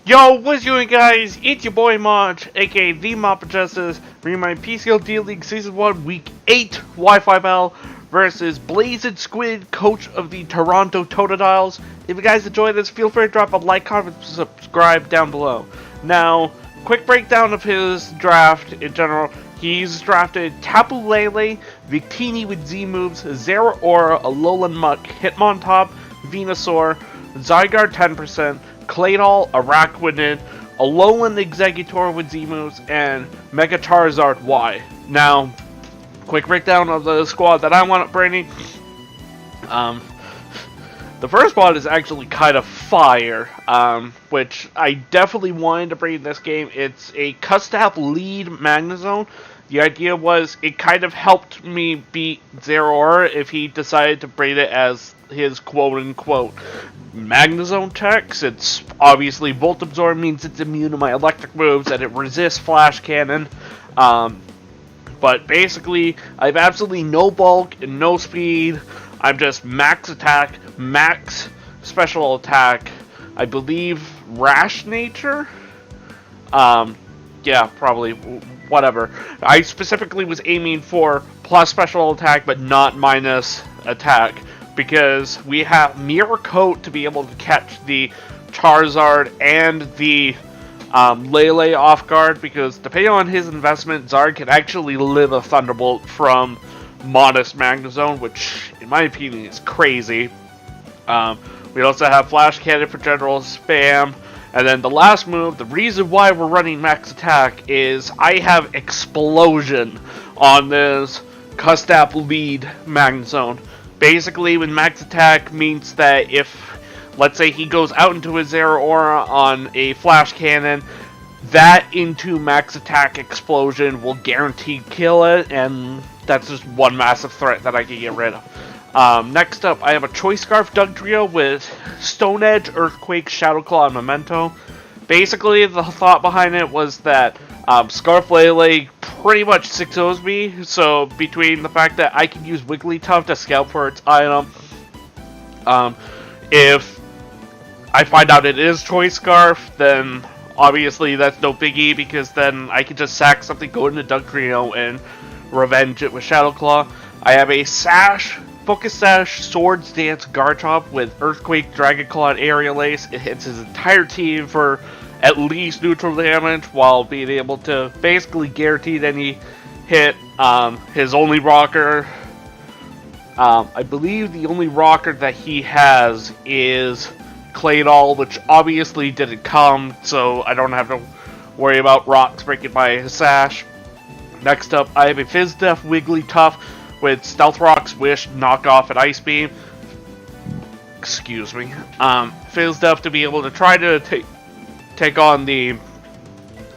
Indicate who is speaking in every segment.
Speaker 1: Yo, what's going guys? It's your boy Maj, aka the Mop of Justice, bringing my PCL D-League Season 1 Week 8 Wi-Fi battle versus Blazin Squid, coach of the Toronto Totodiles. If you guys enjoy this, feel free to drop a like, comment, subscribe down below. Now, quick breakdown of his draft in general. He's drafted Tapu Lele, Victini with Z moves, Zera Aura, Alolan Muck, Hitmontop, Venusaur, Zygarde 10%, Claydol, Araquanid, Alolan Exeggutor with Z moves, and Mega Charizard Y. Now, quick breakdown of the squad that I want up bringing. The first one is actually kind of fire, which I definitely wanted to bring in this game. It's a Custap lead Magnezone. The idea was it kind of helped me beat Zeraora if he decided to bring it as his quote-unquote Magnezone tech. Since obviously Volt Absorb means it's immune to my electric moves and it resists Flash Cannon. But basically, I have absolutely no bulk and no speed. I'm just max attack, max special attack, I believe rash nature? Yeah, probably, whatever. I specifically was aiming for plus special attack, but not minus attack, because we have Mirror Coat to be able to catch the Charizard and the Lele off guard, because depending on his investment, Zard can actually live a Thunderbolt from modest Magnezone, which in my opinion is crazy. We also have Flash Cannon for general spam, and then the last move, the reason why we're running max attack is I have Explosion on this Custap lead Magnezone. Basically, when max attack means that if, let's say he goes out into his Zeraora on a Flash Cannon, that into max attack Explosion will guarantee kill it, and that's just one massive threat that I can get rid of. Next up, I have a Choice Scarf Dugtrio with Stone Edge, Earthquake, Shadow Claw, and Memento. Basically, the thought behind it was that Scarf Lele pretty much 6-0s me, so between the fact that I can use Wigglytuff to scout for its item, if I find out it is Choice Scarf, then obviously that's no biggie, because then I can just sack something, go into Dugtrio, and revenge it with Shadow Claw. I have a Sash, Focus Sash, Swords Dance, Garchomp with Earthquake, Dragon Claw, and Aerial Ace. It hits his entire team for at least neutral damage, while being able to basically guarantee any hit. His only rocker, I believe the only rocker that he has is Claydol, which obviously didn't come, so I don't have to worry about rocks breaking my Sash. Next up, I have a Fizdef Wigglytuff with Stealth Rock's Wish, Knockoff, and Ice Beam. Excuse me. Fizdef to be able to try to take on the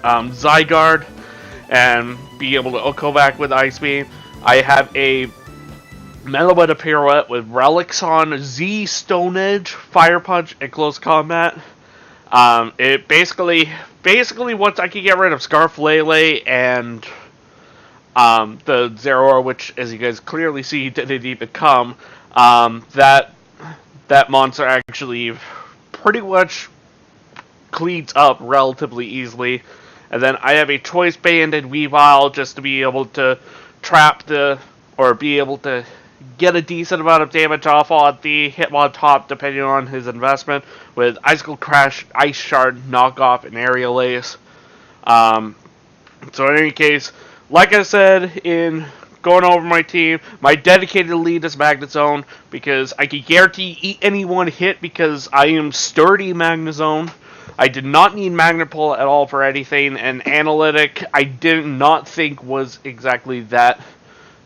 Speaker 1: Zygarde and be able to Oko back with Ice Beam. I have a Meloetta Pirouette with Relixon, Z, Stone Edge, Fire Punch, and Close Combat. It basically once I can get rid of Scarf Lele and the Zeraora, which, as you guys clearly see, didn't even come, that monster actually pretty much cleans up relatively easily. And then I have a Choice Band and Weavile just to be able to trap or be able to get a decent amount of damage off on the Hitmontop, depending on his investment, with Icicle Crash, Ice Shard, Knockoff, and Aerial Ace. So in any case, like I said in going over my team, my dedicated lead is Magnezone, because I can guarantee any one hit because I am sturdy Magnezone. I did not need Magnet Pull at all for anything, and Analytic I did not think was exactly that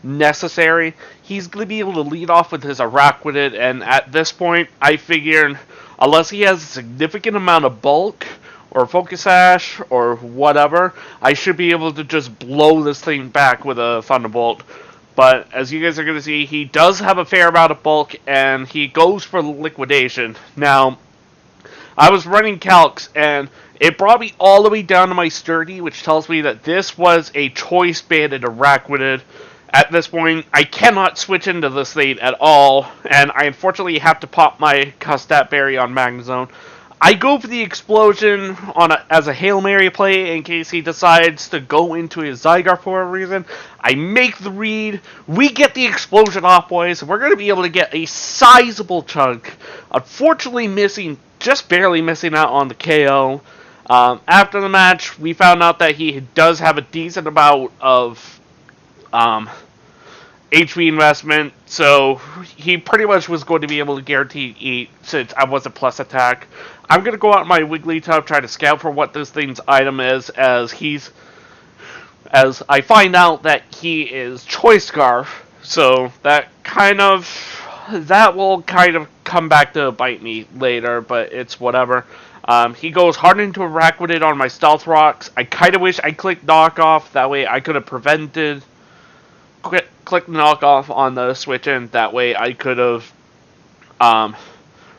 Speaker 1: necessary. He's going to be able to lead off with his Araquanid, and at this point, I figured unless he has a significant amount of bulk or Focus Sash or whatever, I should be able to just blow this thing back with a Thunderbolt. But as you guys are going to see, he does have a fair amount of bulk, and he goes for Liquidation. Now, I was running calcs, and it brought me all the way down to my sturdy, which tells me that this was a Choice Banded Araquanid. At this point, I cannot switch into this thing at all, and I unfortunately have to pop my Custap Berry on Magnezone. I go for the explosion as a Hail Mary play in case he decides to go into his Zygarde for a reason. I make the read. We get the explosion off, boys. We're going to be able to get a sizable chunk. Unfortunately, just barely missing out on the KO. After the match, we found out that he does have a decent amount of HP investment, so he pretty much was going to be able to guarantee eat since I wasn't plus attack. I'm going to go out my Wigglytuff, try to scout for what this thing's item is, as I find out that he is Choice Scarf, so that will kind of come back to bite me later, but it's whatever. He goes hard into Araquanid on my Stealth Rocks. I kind of wish I clicked Knockoff, that way I could have prevented... Click Knockoff on the switch in, that way I could have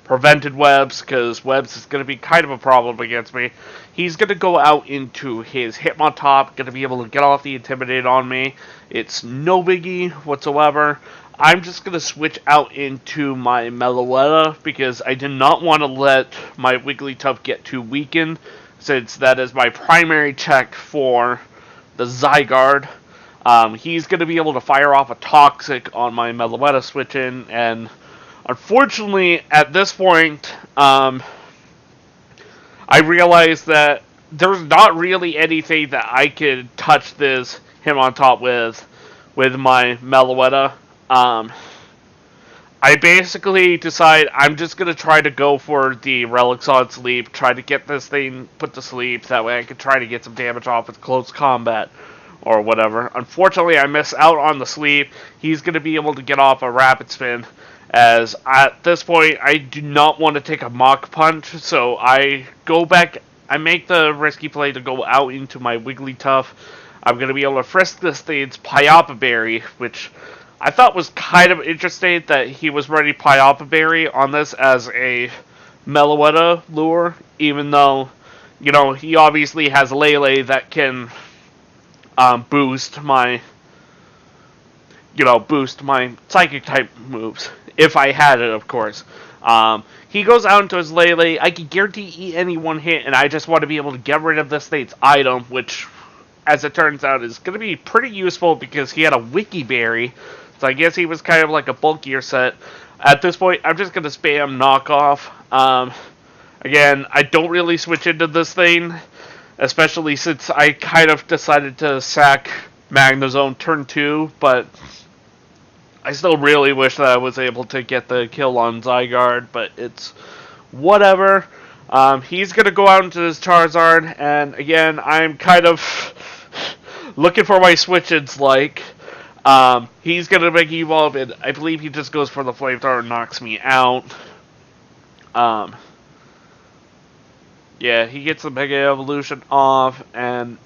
Speaker 1: prevented Webs, because Webs is going to be kind of a problem against me. He's going to go out into his Hitmontop, going to be able to get off the Intimidate on me. It's no biggie whatsoever. I'm just going to switch out into my Meloetta, because I did not want to let my Wigglytuff get too weakened, since that is my primary check for the Zygarde. He's going to be able to fire off a Toxic on my Meloetta switch in, and unfortunately, at this point, I realized that there's not really anything that I could touch him on top with my Meloetta. I basically decide I'm just going to try to go for the Relics on Sleep, try to get this thing put to sleep, that way I can try to get some damage off with close combat. Or whatever. Unfortunately, I miss out on the sleep. He's going to be able to get off a Rapid Spin, as at this point, I do not want to take a Mach Punch, so I go back, I make the risky play to go out into my Wigglytuff. I'm going to be able to frisk this thing's Pyapa Berry, which I thought was kind of interesting that he was ready Pyapa Berry on this as a Meloetta lure, even though, you know, he obviously has Lele that can... boost my psychic type moves, if I had it, of course. He goes out into his Lele. I can guarantee eat any one hit, and I just want to be able to get rid of this thing's item, which, as it turns out, is going to be pretty useful because he had a Wiki Berry, so I guess he was kind of like a bulkier set. At this point, I'm just going to spam Knockoff. Again, I don't really switch into this thing, especially since I kind of decided to sack Magnezone turn 2, but I still really wish that I was able to get the kill on Zygarde, but it's whatever. He's going to go out into his Charizard, and again, I'm kind of looking for my switch-ins like. He's going to make Evolve, and I believe he just goes for the Flamethrower and knocks me out. Yeah, he gets the Mega Evolution off, and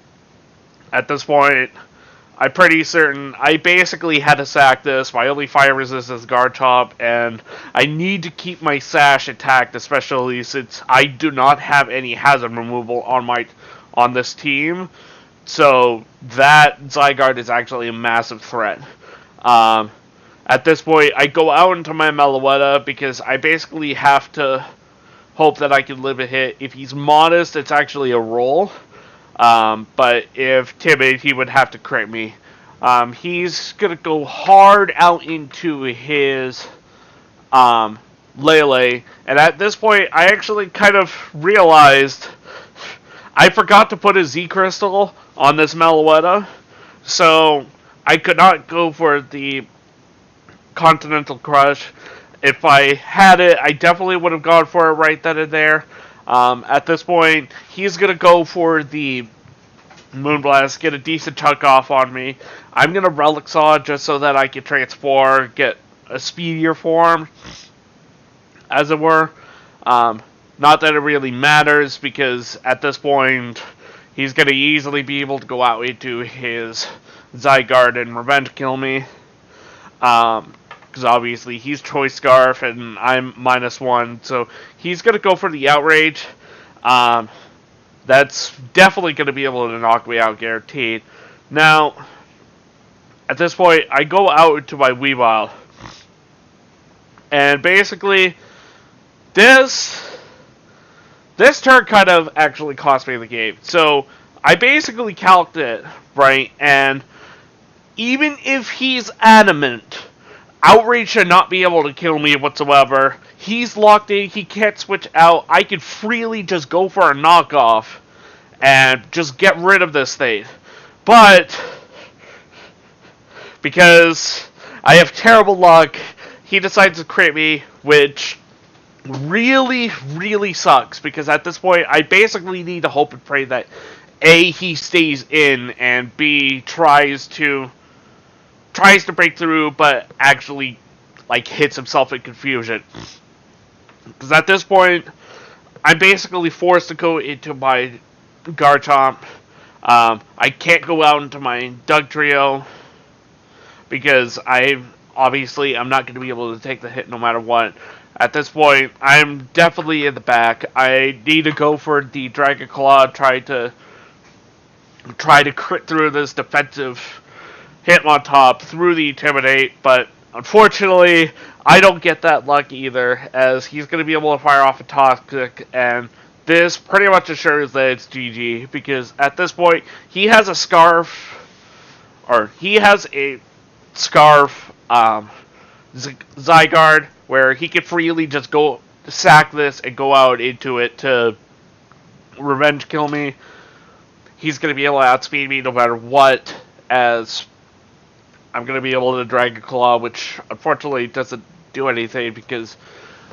Speaker 1: at this point, I'm pretty certain I basically had to sack this. My only fire resist is Garchomp, and I need to keep my Sash intact, especially since I do not have any hazard removal on this team. So that Zygarde is actually a massive threat. At this point, I go out into my Meloetta because I basically have to hope that I can live a hit. If he's modest, it's actually a roll. But if timid, he would have to crit me. He's going to go hard out into his Lele. And at this point, I actually kind of realized I forgot to put a Z Crystal on this Meloetta. So I could not go for the Continental Crush. If I had it, I definitely would have gone for it right then and there. At this point, he's going to go for the Moonblast, get a decent chunk off on me. I'm going to Relic Saw just so that I can transform, get a speedier form, as it were. Not that it really matters, because at this point, he's going to easily be able to go out into his Zygarde and Revenge Kill me. Because obviously he's Choice Scarf and I'm -1, so he's going to go for the Outrage. That's definitely going to be able to knock me out, guaranteed. Now, at this point, I go out to my Weavile. And basically, this this turn kind of actually cost me the game. So I basically calced it, right? And even if he's adamant, Outrage should not be able to kill me whatsoever. He's locked in, he can't switch out. I could freely just go for a knockoff and just get rid of this thing. But because I have terrible luck, he decides to crit me, which really, really sucks, because at this point, I basically need to hope and pray that A, he stays in, and B, tries to break through, but actually, like, hits himself in confusion. Because at this point, I'm basically forced to go into my Garchomp. I can't go out into my Dugtrio, because I'm not going to be able to take the hit no matter what. At this point, I'm definitely in the back. I need to go for the Dragon Claw, try to crit through this defensive Hitmontop through the Intimidate, but unfortunately, I don't get that luck either, as he's going to be able to fire off a Toxic, and this pretty much assures that it's GG, because at this point, he has a Scarf, Zygarde, where he could freely just go sack this and go out into it to revenge kill me. He's going to be able to outspeed me no matter what, as I'm going to be able to Dragon Claw, which unfortunately doesn't do anything because,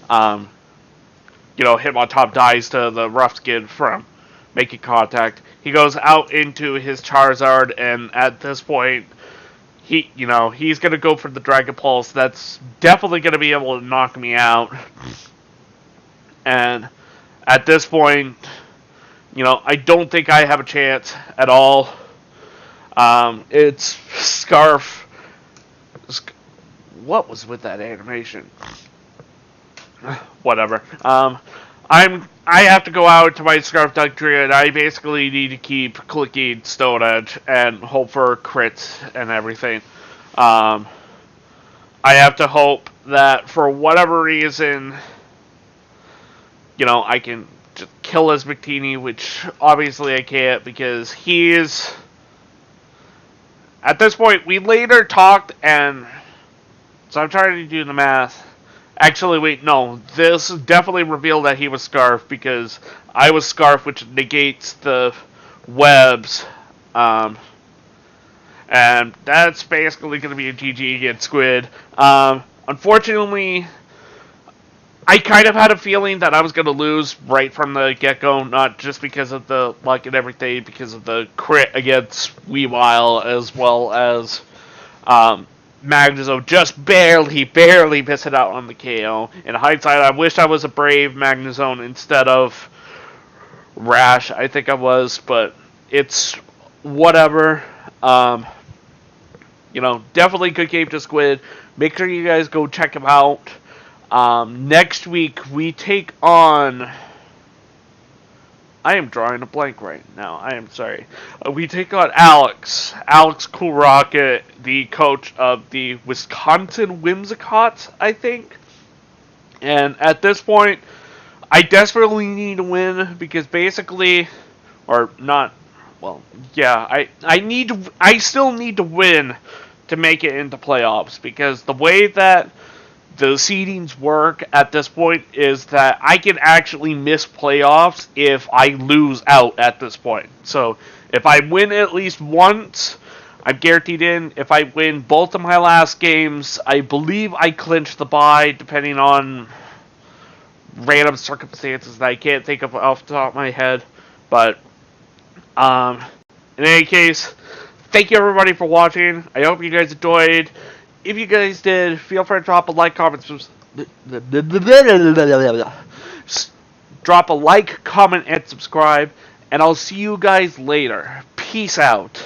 Speaker 1: Hitmontop dies to the Rough Skin from making contact. He goes out into his Charizard, and at this point, he's going to go for the Dragon Pulse. That's definitely going to be able to knock me out. And at this point, I don't think I have a chance at all. It's Scarf. What was with that animation? Whatever. I have to go out to my Scarf Dugtrio, and I basically need to keep clicking Stone Edge and hope for crits and everything. I have to hope that for whatever reason, I can just kill his Victini, which obviously I can't, because he is... At this point, we later talked, and... So I'm trying to do the math. Actually, wait, no. This definitely revealed that he was Scarf, because I was Scarf, which negates the webs. And that's basically going to be a GG against Squid. Unfortunately, I kind of had a feeling that I was going to lose right from the get-go, not just because of the luck and everything, because of the crit against Weavile, as well as Magnezone just barely missing out on the KO. In hindsight, I wish I was a brave Magnezone instead of Rash. I think I was, but it's whatever. Definitely good game to Squid. Make sure you guys go check him out. Next week, we take on... I am drawing a blank right now. I am sorry. We take on Alex Cool Rocket, the coach of the Wisconsin Whimsicots, I think. And at this point, I desperately need to win, because basically, or not, well, yeah, I still need to win to make it into playoffs, because the way that the seedings work at this point is that I can actually miss playoffs if I lose out at this point. So if I win at least once, I'm guaranteed in. If I win both of my last games, I believe I clinch the bye, depending on random circumstances that I can't think of off the top of my head. But in any case, thank you everybody for watching. I hope you guys enjoyed. If you guys did, feel free to drop a like, comment, and subscribe, and I'll see you guys later. Peace out.